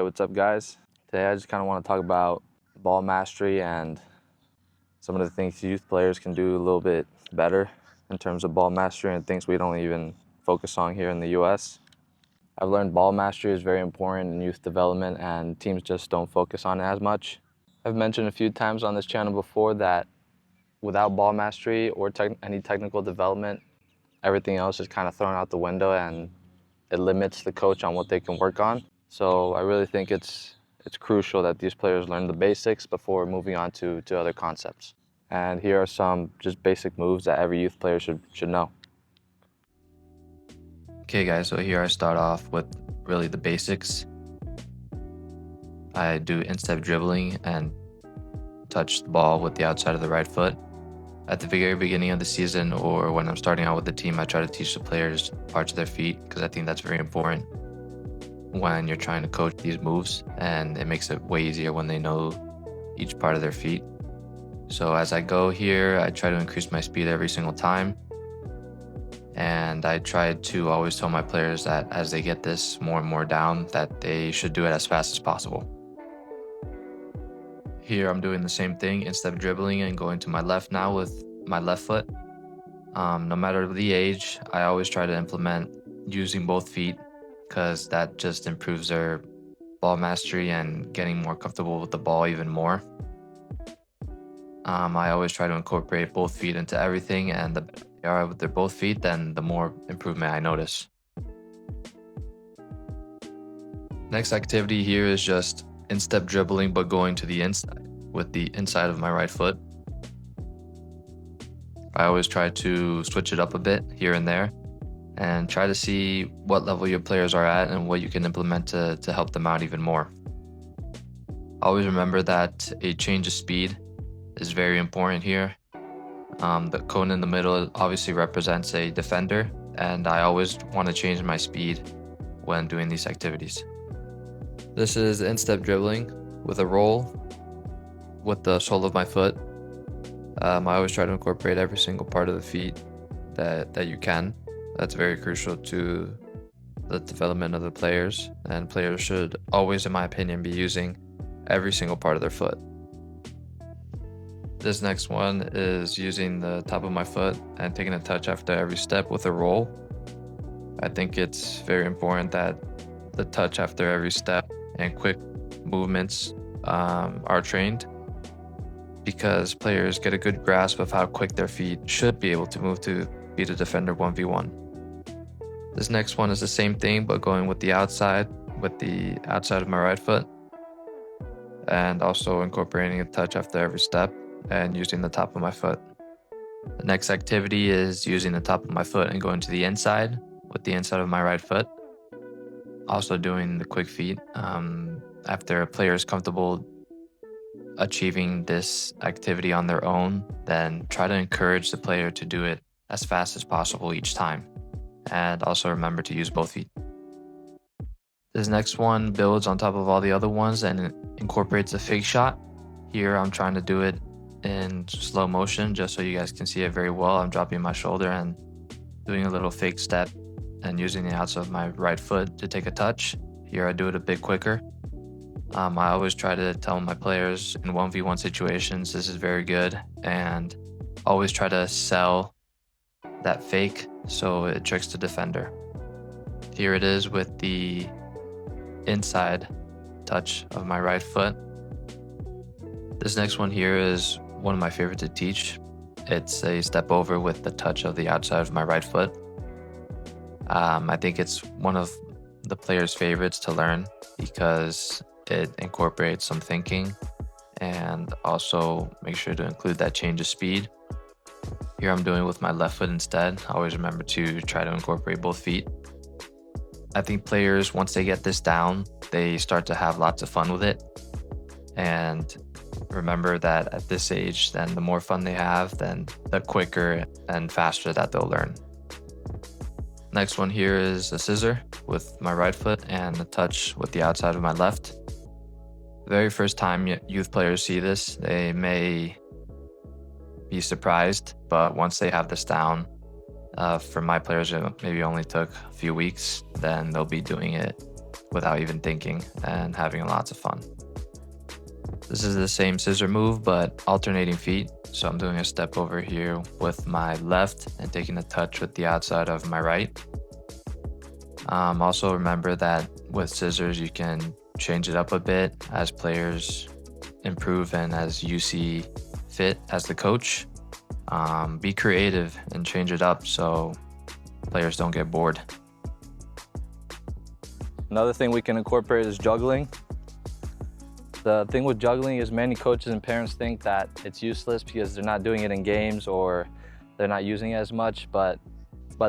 what's up, guys? Today I just kind of want to talk about ball mastery and some of the things youth players can do a little bit better in terms of ball mastery and things we don't even focus on here in the US. I've learned ball mastery is very important in youth development and teams just don't focus on it as much. I've mentioned a few times on this channel before that without ball mastery or any technical development, everything else is kind of thrown out the window and it limits the coach on what they can work on. So I really think it's crucial that these players learn the basics before moving on to other concepts. And here are some just basic moves that every youth player should know. Okay guys, so here I start off with really the basics. I do instep dribbling and touch the ball with the outside of the right foot. At the very beginning of the season or when I'm starting out with the team, I try to teach the players parts of their feet because I think that's very important when you're trying to coach these moves, and it makes it way easier when they know each part of their feet. So as I go here, I try to increase my speed every single time. And I try to always tell my players that as they get this more and more down, that they should do it as fast as possible. Here I'm doing the same thing, instead of dribbling and going to my left now with my left foot. No matter the age, I always try to implement using both feet because that just improves their ball mastery and getting more comfortable with the ball even more. I always try to incorporate both feet into everything, and the better they are with their both feet, then the more improvement I notice. Next activity here is just instep dribbling, but going to the inside with the inside of my right foot. I always try to switch it up a bit here and there and try to see what level your players are at and what you can implement to help them out even more. Always remember that a change of speed is very important here. The cone in the middle obviously represents a defender, and I always want to change my speed when doing these activities. This is instep dribbling with a roll with the sole of my foot. I always try to incorporate every single part of the feet that you can. That's very crucial to the development of the players, and players should always, in my opinion, be using every single part of their foot. This next one is using the top of my foot and taking a touch after every step with a roll. I think it's very important that the touch after every step and quick movements are trained, because players get a good grasp of how quick their feet should be able to move to beat a defender 1v1. This next one is the same thing, but going with the outside of my right foot, and also incorporating a touch after every step and using the top of my foot. The next activity is using the top of my foot and going to the inside with the inside of my right foot. Also doing the quick feet. After a player is comfortable achieving this activity on their own, then try to encourage the player to do it as fast as possible each time. And also remember to use both feet. This next one builds on top of all the other ones and it incorporates a fake shot. Here I'm trying to do it in slow motion just so you guys can see it very well. I'm dropping my shoulder and doing a little fake step and using the outside of my right foot to take a touch. Here I do it a bit quicker. I always try to tell my players in 1v1 situations this is very good, and always try to sell that fake so it tricks the defender. Here it is with the inside touch of my right foot. This next one here is one of my favorite to teach. It's a step over with the touch of the outside of my right foot. I think it's one of the players' favorites to learn because it incorporates some thinking, and also make sure to include that change of speed. Here I'm doing it with my left foot instead. Always remember to try to incorporate both feet. I think players, once they get this down, they start to have lots of fun with it. And remember that at this age, then the more fun they have, then the quicker and faster that they'll learn. Next one here is a scissor with my right foot and a touch with the outside of my left. The very first time youth players see this, they may be surprised, but once they have this down, for my players, it maybe only took a few weeks, then they'll be doing it without even thinking and having lots of fun. This is the same scissor move, but alternating feet. So I'm doing a step over here with my left and taking a touch with the outside of my right. Also remember that with scissors, you can change it up a bit as players improve and as you see fit as the coach. Be creative and change it up so players don't get bored. Another thing we can incorporate is juggling. The thing with juggling is many coaches and parents think that it's useless because they're not doing it in games or they're not using it as much, but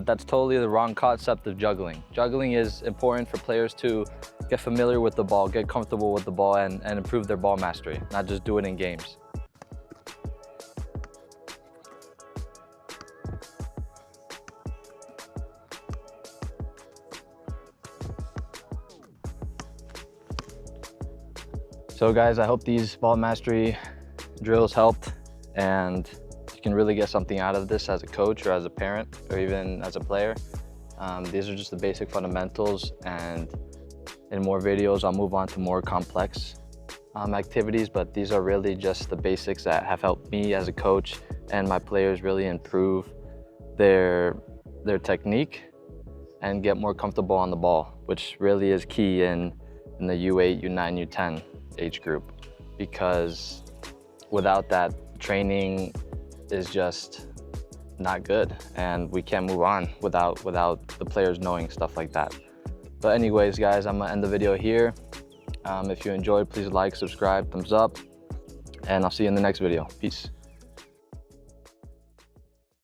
that's totally the wrong concept of juggling. Juggling is important for players to get familiar with the ball, get comfortable with the ball, and improve their ball mastery, not just do it in games. So guys, I hope these ball mastery drills helped and you can really get something out of this as a coach or as a parent or even as a player. These are just the basic fundamentals, and in more videos I'll move on to more complex activities, but these are really just the basics that have helped me as a coach and my players really improve their technique and get more comfortable on the ball, which really is key in the U8, U9, U10 age group, because without that, training is just not good and we can't move on without the players knowing stuff like that. But anyways guys, I'm gonna end the video here. If you enjoyed, please like, subscribe, thumbs up, and I'll see you in the next video. Peace.